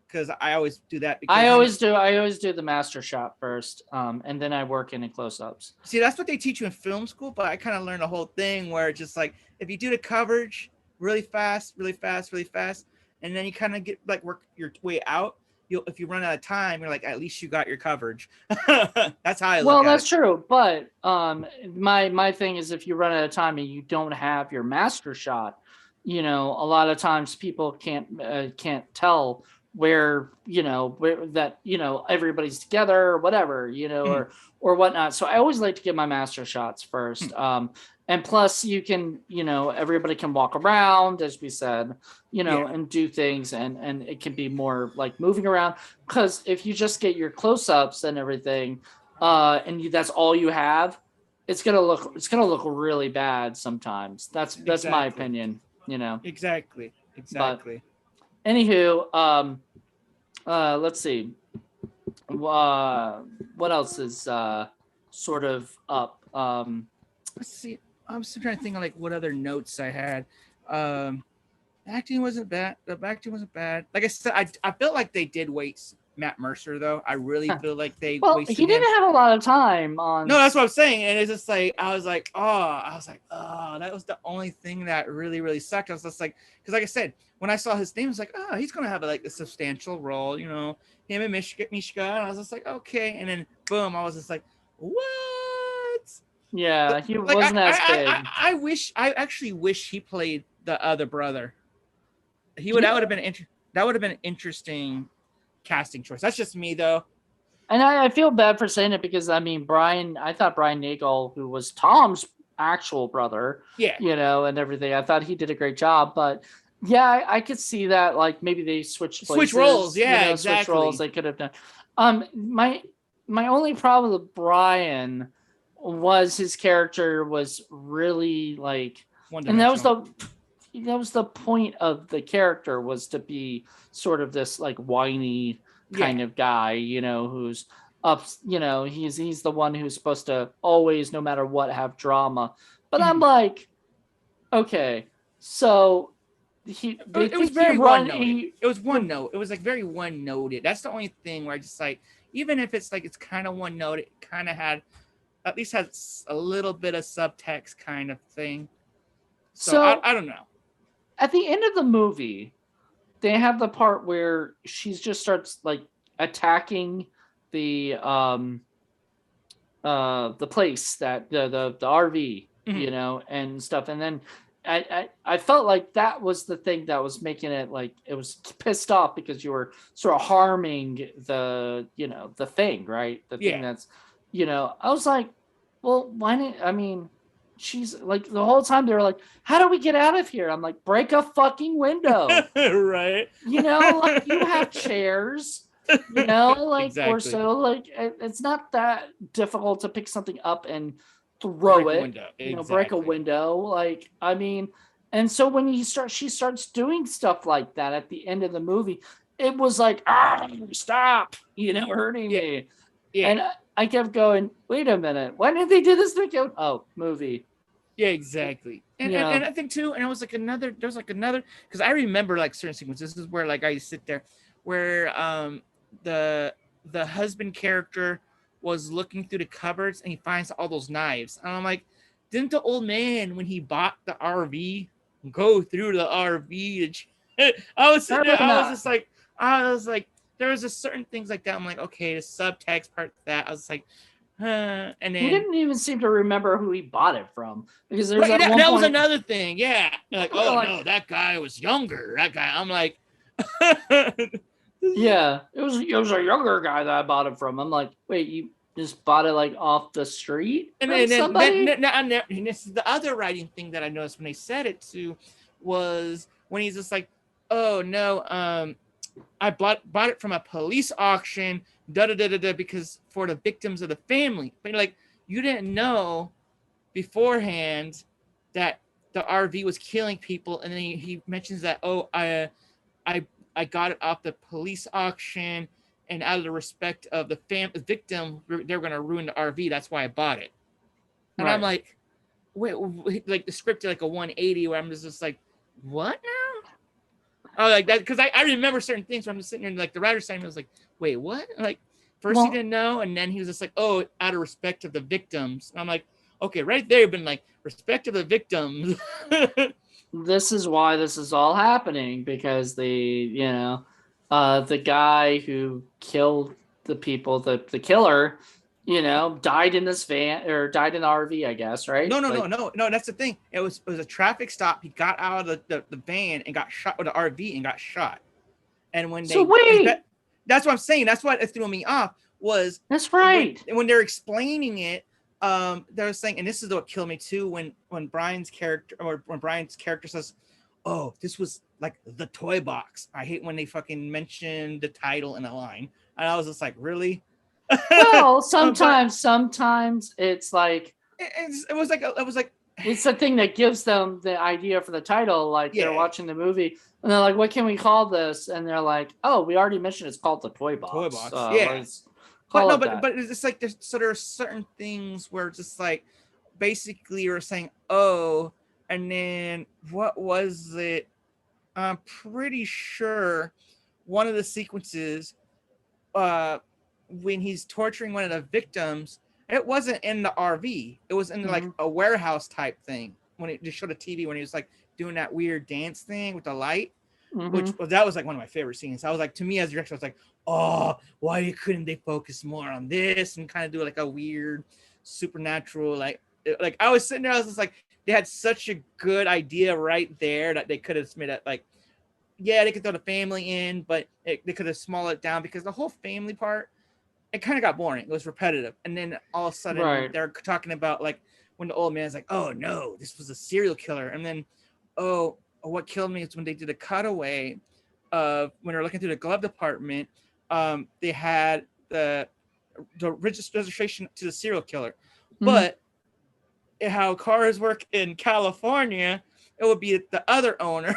because I always do that. Because I always do the master shot first, and then I work in close-ups. See, that's what they teach you in film school, but I kind of learned the whole thing where it's just like, if you do the coverage really fast, and then you kind of get like work your way out, if you run out of time, you're like, at least you got your coverage. That's how I look at it. Well, that's true, but my thing is, if you run out of time and you don't have your master shot, a lot of times people can't tell where that everybody's together or whatever, or whatnot. So I always like to get my master shots first. And plus you can, everybody can walk around, as we said, and do things, and it can be more like moving around. Because if you just get your close-ups and everything, and that's all you have, it's gonna look really bad sometimes. That's exactly my opinion. Exactly. But, anywho, let's see. What else is sort of up? Let's see. I'm still trying to think of like what other notes I had. Acting wasn't bad. The acting wasn't bad. Like I said, I felt like they did waste Matt Mercer though. I really feel like they wasted he didn't have a lot of time on. No, that's what I'm saying. And it's just like I was like, oh, that was the only thing that really, really sucked. I was just like, because like I said, when I saw his name, I was like, oh, he's gonna have like a substantial role, him and Misha. And I was just like, okay. And then boom, I was just like, what? Yeah, he wasn't as big. I actually wish he played the other brother. That would have been an interesting casting choice. That's just me though. And I feel bad for saying it, because I thought Brian Nagel, who was Tom's actual brother, and everything, I thought he did a great job. But yeah, I could see that, like maybe they switch roles. Yeah, exactly. Switch roles they could have done. My only problem with Brian was his character was really like, and that was the point of the character, was to be sort of this like whiny kind of guy, who's up, he's the one who's supposed to always, no matter what, have drama. But I'm like, okay, so it was very one note. It was one note. It was like very one noted. That's the only thing where I just like, even if it's like it's kind of one note, it kind of had at least has a little bit of subtext kind of thing. So I don't know. At the end of the movie, they have the part where she just starts like attacking the place, that the RV, and stuff. And then I felt like that was the thing that was making it like, it was pissed off because you were sort of harming the the thing, right? The thing that's, I was like, well, why didn't, she's like, the whole time they were like, how do we get out of here? I'm like, break a fucking window. Right. Like you have chairs, like, exactly. Or so like, it's not that difficult to pick something up and throw break break a window. Like, and so when she starts doing stuff like that at the end of the movie, it was like, stop, hurting me. Yeah. And I kept going, wait a minute, why didn't they do this? Movie. Yeah, exactly. And I think too, and it was like another, because I remember like certain sequences. This is where like I sit there, where the husband character was looking through the cupboards and he finds all those knives. And I'm like, didn't the old man, when he bought the RV, go through the RV? I was sitting there, I was like, there was just certain things like that. I'm like, okay, the subtext part of that. I was like, and then he didn't even seem to remember who he bought it from, because there's that was another thing. Yeah, like, no, that guy was younger. That guy, I'm like, yeah, it was a younger guy that I bought it from. I'm like, wait, you just bought it like off the street from somebody? And this is the other writing thing that I noticed when they said it too, was when he's just like, oh no, I bought it from a police auction, because for the victims of the family. But like, you didn't know beforehand that the RV was killing people, and then he mentions that, oh, I got it off the police auction, and out of the respect of the victim, they were gonna ruin the RV. That's why I bought it. And I'm like, wait, like the script did like a 180 where I'm just like, what now? Oh, like that, because I remember certain things where I'm just sitting there and like the writer saying, I was like, wait, what? Like first he didn't know, and then he was just like, oh, out of respect of the victims. And I'm like, okay, right there, you've been like, respect of the victims. This is why this is all happening, because the guy who killed the people, the killer, died in this van, or died in the RV, I guess, right? No. That's the thing. It was a traffic stop. He got out of the van and got shot with the RV and got shot. And when that's what I'm saying. That's what threw me off. Was that's right. When they're explaining it, they were saying, and this is what killed me too, when Brian's character says, oh, this was like the Toybox. I hate when they fucking mention the title in a line. And I was just like, really? Well, sometimes it's like it was like it's the thing that gives them the idea for the title. Like they're watching the movie and they're like, what can we call this? And they're like, oh, we already mentioned it's called the Toybox. But it's just like there are certain things where it's just like basically you're saying, oh, and then what was it? I'm pretty sure one of the sequences when he's torturing one of the victims, it wasn't in the RV. It was in like a warehouse type thing. When it just showed a TV when he was like doing that weird dance thing with the light, that was like one of my favorite scenes. I was like, to me as a director, I was like, oh, why couldn't they focus more on this and kind of do like a weird supernatural, like I was sitting there, I was just like, they had such a good idea right there that they could have made it like, yeah, they could throw the family in, but they could have smalled it down, because the whole family part, it kind of got boring. It was repetitive. And then all of a sudden they're talking about like when the old man's like, oh no, this was a serial killer. And then, oh, what killed me is when they did a cutaway of when they're looking through the glove department, they had the registration to the serial killer. But how cars work in California, it would be the other owner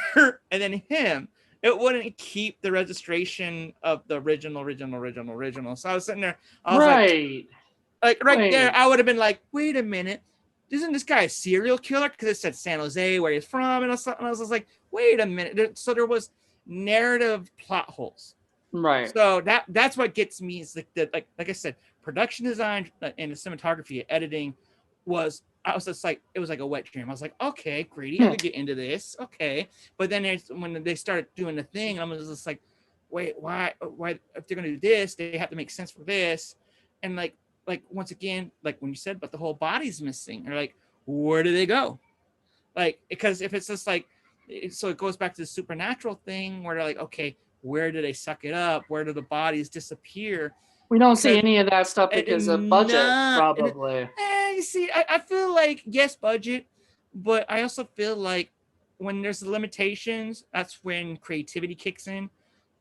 and then him. It wouldn't keep the registration of the original. So I was sitting there, I was like there, I would have been like, wait a minute, isn't this guy a serial killer? Because it said San Jose, where he's from, and I was just like, wait a minute. So there was narrative plot holes. Right. So that's what gets me is like I said, production design and the cinematography, editing I was just like, it was like a wet dream. I was like, okay, Grady, I could get into this. Okay. But then when they started doing the thing, I was just like, wait, why if they're going to do this, they have to make sense for this. And like once again, like when you said, but the whole body's missing, or like, where do they go? Like, because if it's just like, so it goes back to the supernatural thing where they're like, okay, where do they suck it up? Where do the bodies disappear? We don't see any of that stuff because of budget, probably. You see, I feel like, yes, budget, but I also feel like when there's limitations, that's when creativity kicks in.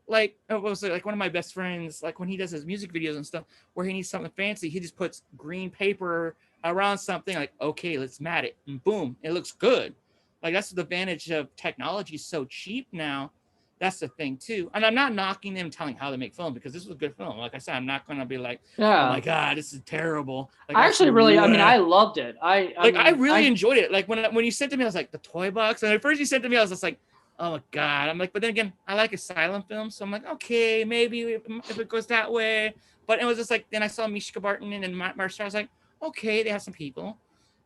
Like, it was like one of my best friends, like when he does his music videos and stuff, where he needs something fancy, he just puts green paper around something, like, okay, let's mat it, and boom, it looks good. Like, that's the advantage of technology is so cheap now. That's the thing too. And I'm not knocking them telling how to make film, because this was a good film. Like I said, I'm not going to be like, oh my God, this is terrible. Like, I actually really, I mean, I loved it. I really enjoyed it. Like when you said to me, I was like, the Toybox. And at first you said to me, I was just like, oh my God. I'm like, but then again, I like a silent film. So I'm like, okay, maybe if it goes that way. But it was just like, then I saw Misha, Barton and Mercer. I was like, okay, they have some people.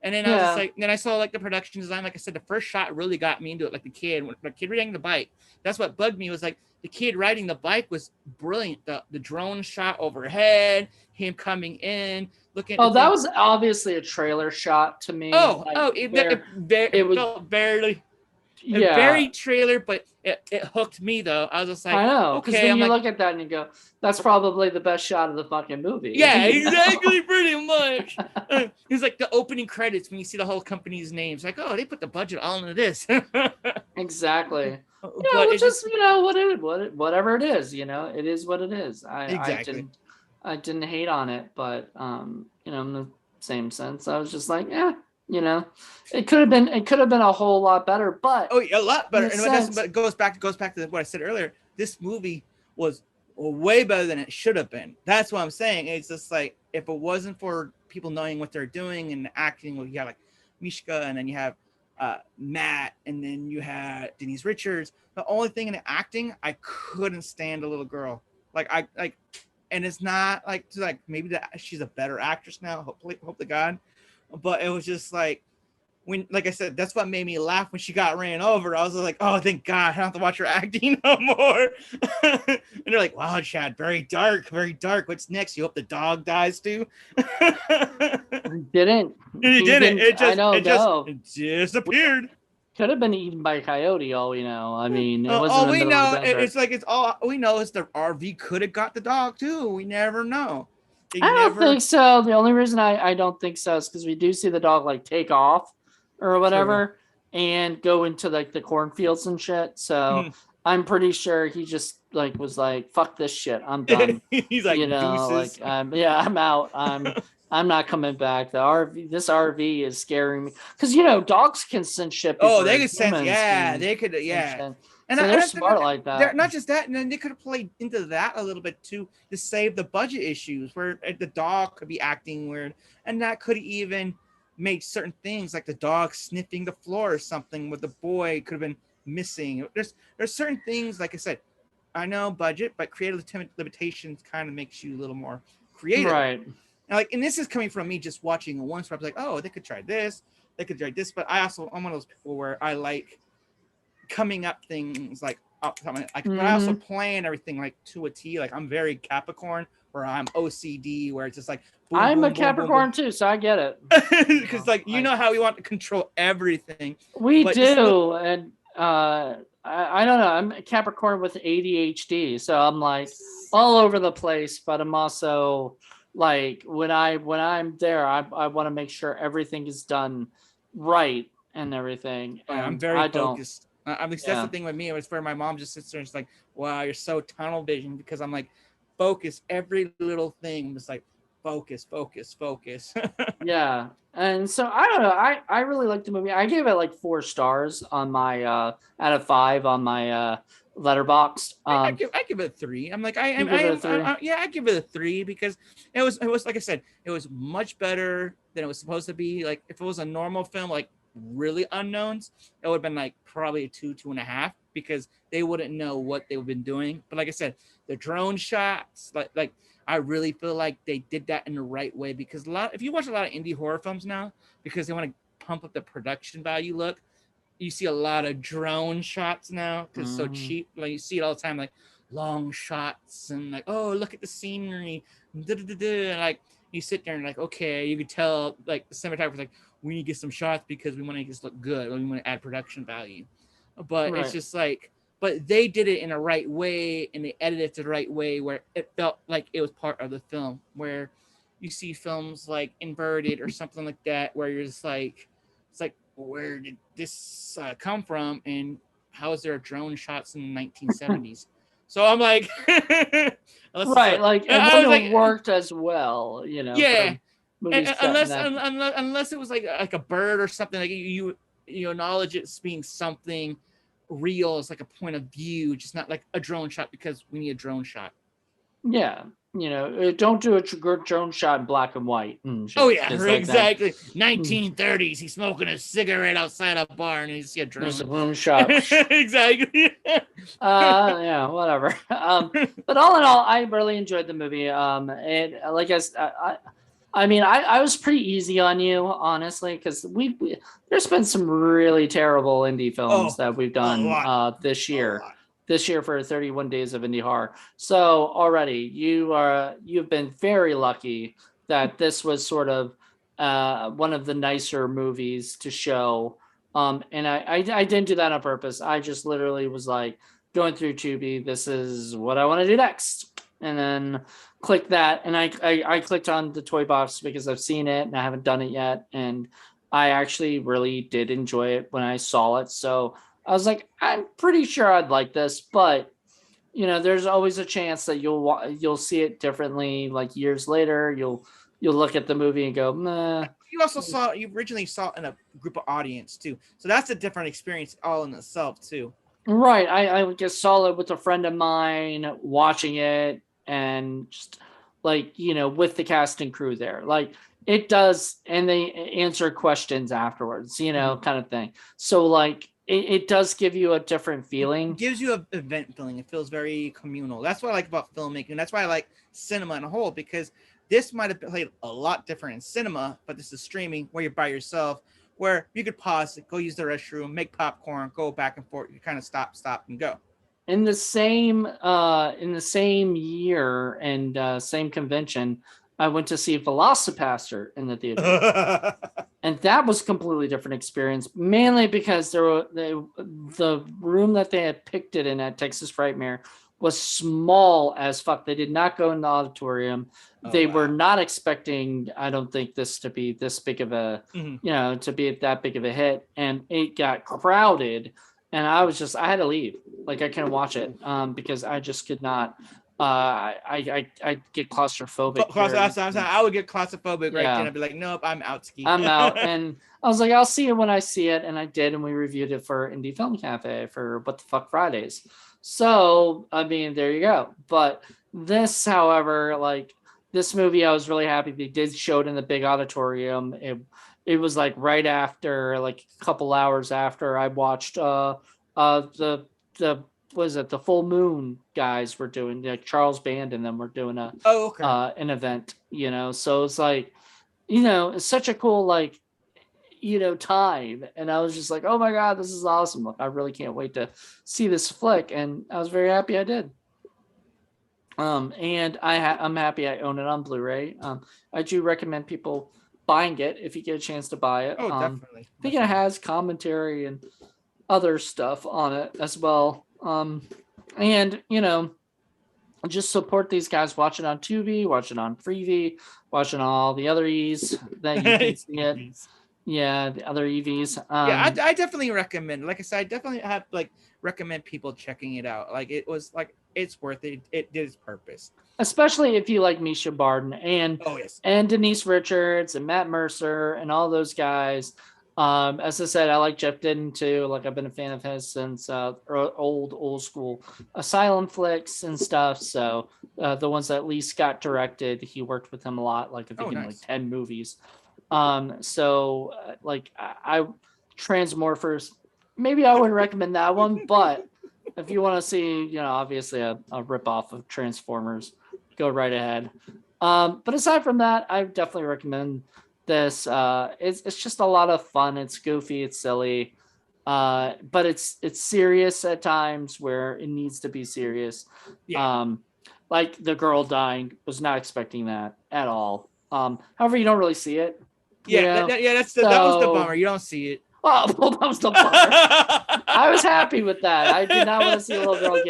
And then I was just like, then I saw like the production design. Like I said, the first shot really got me into it. Like the kid riding the bike. That's what bugged me, was like the kid riding the bike was brilliant. The drone shot overhead, him coming in, looking. Oh, that was obviously a trailer shot to me. It felt barely. very trailer, but it hooked me though. I was just like, I know, because okay. then I'm you like, look at that and you go, "That's probably the best shot of the fucking movie." yeah, you know? exactly, pretty much. It's like the opening credits when you see the whole company's names. Like, oh, they put the budget all into this. Exactly. But Which it's just, is whatever it is. It is what it is. exactly. I didn't hate on it, but in the same sense, I was just like, yeah, you know, it could have been a whole lot better, but Oh, yeah, a lot better. But it goes back to what I said earlier. This movie was way better than it should have been. That's what I'm saying. It's just like, if it wasn't for people knowing what they're doing and acting, well, you have like Misha, and then you have Matt, and then you had Denise Richards. The only thing in the acting, I couldn't stand the little girl. And it's not like maybe that she's a better actress now. Hope to God. But it was just like, when, like I said, that's what made me laugh when she got ran over. I was like, oh, thank God, I don't have to watch her acting no more. And they're like, wow, Chad, very dark, very dark. What's next? You hope the dog dies too? Didn't. He didn't. It just disappeared. Could have been eaten by a coyote, all we know. I mean, it wasn't all in the we middle know, of the desert. it's like, it's all we know is the RV could have got the dog too. We never know. I don't think so. The only reason I don't think so is because we do see the dog like take off or whatever and go into like the cornfields and shit. So I'm pretty sure he just like was like, fuck this shit, I'm done. He's like, deuces. like I'm out. I'm not coming back. This RV is scaring me because dogs can sense shit. They could sense. Yeah, they could. Yeah. And so they're smart like that. They're not just that, and then they could have played into that a little bit too to save the budget issues, where the dog could be acting weird, and that could even make certain things like the dog sniffing the floor or something with the boy could have been missing. There's certain things, like I said, I know budget, but creative limitations kind of makes you a little more creative, right? And this is coming from me just watching it once, where I was like, oh, they could try this, but I'm one of those people where I like coming up things like but I also plan everything like to a T. Like, I'm very Capricorn, where I'm OCD, where it's just like boom, I'm a Capricorn too, so I get it. Because know how we want to control everything. We do, and I don't know. I'm a Capricorn with ADHD, so I'm like all over the place. But I'm also like, when I'm there, I want to make sure everything is done right and everything. And I'm very focused. That's the thing with me. It was where my mom just sits there and she's like, wow, you're so tunnel vision, because I'm like, focus every little thing. I'm just like, focus. Yeah. And so I don't know. I really like the movie. I gave it like 4 stars on my out of 5 on my Letterboxd. I give it a 3. I'm like, I give it a 3 because it was like I said, it was much better than it was supposed to be. Like, if it was a normal film, like really unknowns, it would have been like probably a 2.5, because they wouldn't know what they've been doing. But like I said, the drone shots, like I really feel like they did that in the right way, because if you watch a lot of indie horror films now, because they want to pump up the production value look, you see a lot of drone shots now because it's so cheap. Like, you see it all the time, like long shots and like, oh, look at the scenery, like you sit there and like, okay, you could tell like the cinematographer's like, we need to get some shots because we want to make this look good, or we want to add production value. But it's just like, but they did it in the right way, and they edited it the right way where it felt like it was part of the film. Where you see films like Inverted or something like that, where you're just like, it's like, where did this come from, and how is there drone shots in the 1970s? So I'm like, right, like it wouldn't have worked as well, Yeah, unless it was like a bird or something, like you acknowledge it's being something real, as like a point of view, just not like a drone shot because we need a drone shot. Yeah, don't do a drone shot in black and white. Oh yeah, exactly. 1930s. He's smoking a cigarette outside a bar, and you see a drone. There's a drone shot. Exactly. Yeah, whatever. But all in all, I really enjoyed the movie. And like I mean, I was pretty easy on you, honestly, because there's been some really terrible indie films that we've done this year. This year for 31 Days of Indie Horror. So already you've been very lucky that this was sort of one of the nicer movies to show And I didn't do that on purpose. I just literally was like going through Tubi. This is what I want to do next, and then click that. And I clicked on the Toybox because I've seen it and I haven't done it yet, and I actually really did enjoy it when I saw it. So I was like, I'm pretty sure I'd like this, but there's always a chance that you'll see it differently. Like years later, you'll look at the movie and go, nah. You originally saw it in a group of audience too, so that's a different experience all in itself too. Right. I just saw it with a friend of mine watching it, and just like, with the cast and crew there. Like it does, and they answer questions afterwards, kind of thing. So like it does give you a different feeling. It gives you an event feeling. It feels very communal. That's what I like about filmmaking. That's why I like cinema in a whole, because this might have played a lot different in cinema, but this is streaming where you're by yourself, where you could pause, go use the restroom, make popcorn, go back and forth. You kind of stop, and go. In the same year and same convention, I went to see Velocipaster in the theater. And that was a completely different experience, mainly because the room that they had picked it in at Texas Frightmare was small as fuck. They did not go in the auditorium. They were not expecting, I don't think, this to be this big of a, to be that big of a hit. And it got crowded. And I had to leave. Like I couldn't watch it because I just could not. I get claustrophobic. I would get claustrophobic right then. I'd be like, nope, I'm out. Ski. I'm out. And I was like, I'll see it when I see it. And I did. And we reviewed it for Indie Film Cafe for What the Fuck Fridays. So, I mean, there you go. But this, however, like this movie, I was really happy they did show it in the big auditorium. It was like right after, like a couple hours after I watched the Full Moon guys were doing, like Charles Band and them were doing an event, so it's like, it's such a cool, like, time. And I was just like, oh my God, this is awesome. Look, I really can't wait to see this flick. And I was very happy I did. And I'm happy I own it on Blu-ray. I do recommend people buying it if you get a chance to buy it. Definitely. I think it has commentary and other stuff on it as well. And just support these guys. Watch it on Tubi, watch it on Freevee, watch it on all the other E's that you can see it. Yeah, the other EVs. I definitely recommend. Like I said, I definitely have recommend people checking it out. Like it was like it's worth it. It did its purpose. Especially if you like Misha Barton and Denise Richards and Matt Mercer and all those guys. As I said, I like Jeff Didden too. Like I've been a fan of his since old school Asylum flicks and stuff. So the ones that Lee Scott directed, he worked with him a lot. Like I think in like 10 movies. So like I Transmorphers, maybe I wouldn't recommend that one, but if you want to see, obviously a ripoff of Transformers, go right ahead. But aside from that, I definitely recommend this. It's just a lot of fun. It's goofy, it's silly, but it's serious at times where it needs to be serious. Like the girl dying, was not expecting that at all. However, you don't really see it. That was the bummer. You don't see it. Oh, well, that was the bummer. I was happy with that. I did not want to see a little girl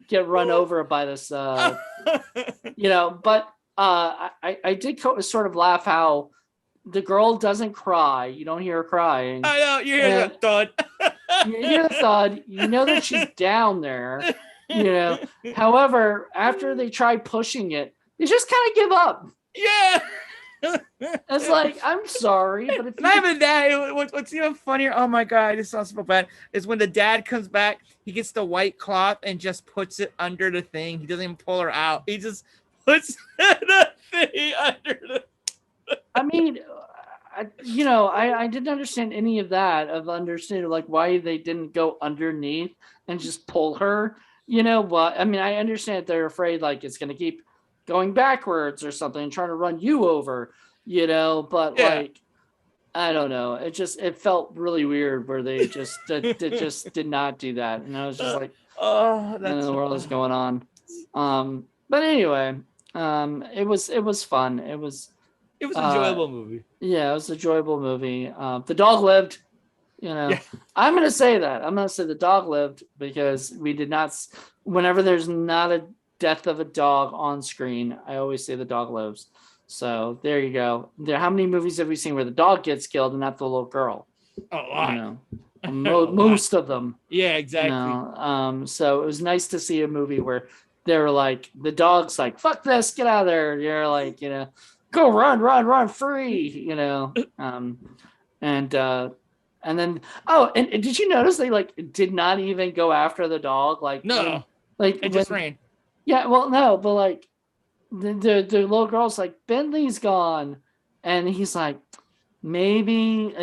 get run over by this. But I did sort of laugh how the girl doesn't cry. You don't hear her crying. I know. You hear the thud. You hear the thud. You know that she's down there. However, after they try pushing it, they just kind of give up. Yeah. It's like, I'm sorry, but if not even that, what's even funnier, oh my God, this sounds so bad, is when the dad comes back, he gets the white cloth and just puts it under the thing. He doesn't even pull her out. He just puts the thing under the I mean, I didn't understand any of that, of understanding like why they didn't go underneath and just pull her. What? I mean, I understand they're afraid like it's going to keep going backwards or something, trying to run you over, but like, I don't know. It felt really weird where they just did not do that. And I was just like, what in the world is going on? But anyway, it was fun. It was an enjoyable movie. Yeah, it was an enjoyable movie. The dog lived. Yeah. I'm going to say that. I'm going to say the dog lived because we did not. Whenever there's not a death of a dog on screen, I always say the dog lives. So there you go. How many movies have we seen where the dog gets killed and not the little girl? A lot. Most of them. Yeah, exactly. So it was nice to see a movie where they were like, the dog's like, fuck this, get out of there. You're like, go run free, and then and did you notice they like did not even go after the dog? Like, no, it just ran. Yeah, well, no, but like the little girl's like, Bentley's gone, and he's like, maybe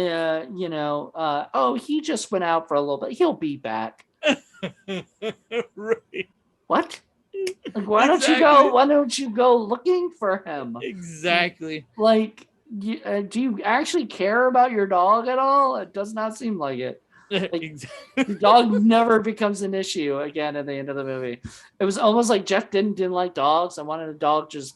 he just went out for a little bit, he'll be back. Right. What? Like, why don't you go looking for him? Exactly. Like, do you actually care about your dog at all? It does not seem like it. Like, exactly. The dog never becomes an issue again at the end of the movie. It was almost like Jeff didn't like dogs. I wanted a dog just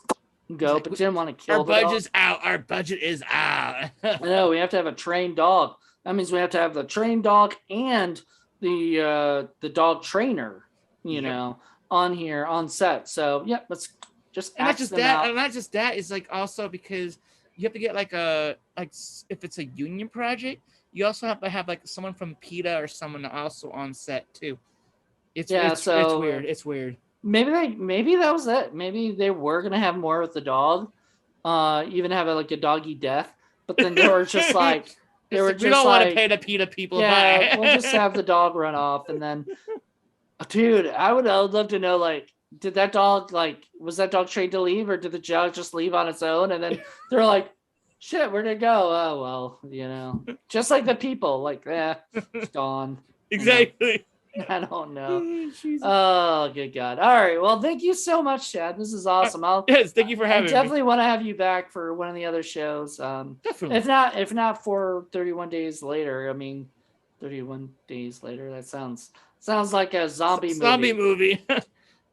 go, but didn't want to kill the dog. Our budget's out. Our budget is out. I know, we have to have a trained dog. That means we have to have the trained dog and the dog trainer, on here on set. So yeah, let's just not just that. Not just that. It's like also because you have to get like if it's a union project, you also have to have like someone from PETA or someone also on set too. It's weird. It's weird. Maybe that was it. Maybe they were gonna have more with the dog, even have like a doggy death. But then they were just like, we don't want to pay the PETA people. Yeah, we'll just have the dog run off, and then, dude, I would love to know, like, did that dog, like, was that dog trained to leave, or did the dog just leave on its own? And then they're like, shit, where'd it go? Oh well, just like the people, like, it's gone. Exactly. I don't know. Oh, good God. All right. Well, thank you so much, Chad. This is awesome. Yes, thank you for having me. I definitely want to have you back for one of the other shows. Definitely. If not for 31 Days Later. I mean, 31 Days Later. That sounds like a zombie movie. Zombie movie.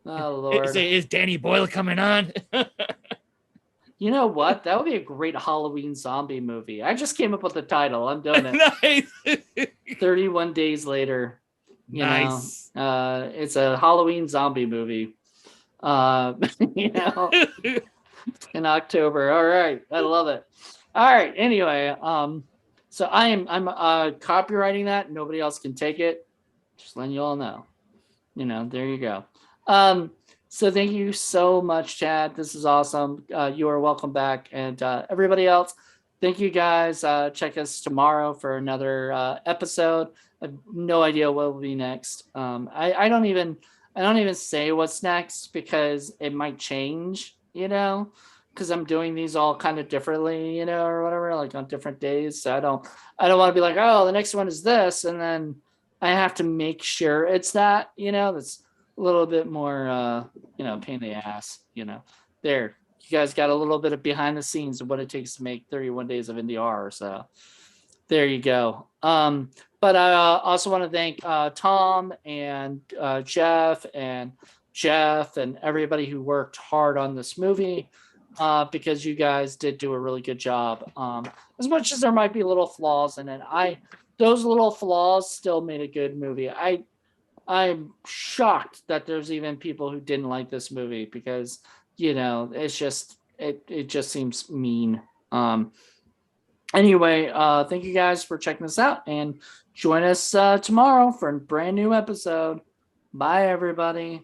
Oh, Lord. Is Danny Boyle coming on? You know what? That would be a great Halloween zombie movie. I just came up with the title. I'm doing it. Nice. 31 Days Later. Nice. It's a Halloween zombie movie. In October. All right, I love it. All right. Anyway, so I'm copywriting that. Nobody else can take it. Just letting you all know. There you go. So thank you so much, Chad. This is awesome. You are welcome back, and everybody else. Thank you, guys. Check us tomorrow for another episode. I have no idea what will be next. I don't even say what's next because it might change, because I'm doing these all kind of differently, or whatever, like on different days. So I don't want to be like, oh, the next one is this, and then I have to make sure it's that, that's a little bit more, pain in the ass, there. You guys got a little bit of behind the scenes of what it takes to make 31 Days of NDR. So there you go. But I also want to thank Tom and Jeff and everybody who worked hard on this movie, because you guys did do a really good job. As much as there might be little flaws in it, those little flaws still made a good movie. I'm shocked that there's even people who didn't like this movie because it's just it just seems mean. Anyway, thank you guys for checking this out, and join us tomorrow for a brand new episode. Bye, everybody.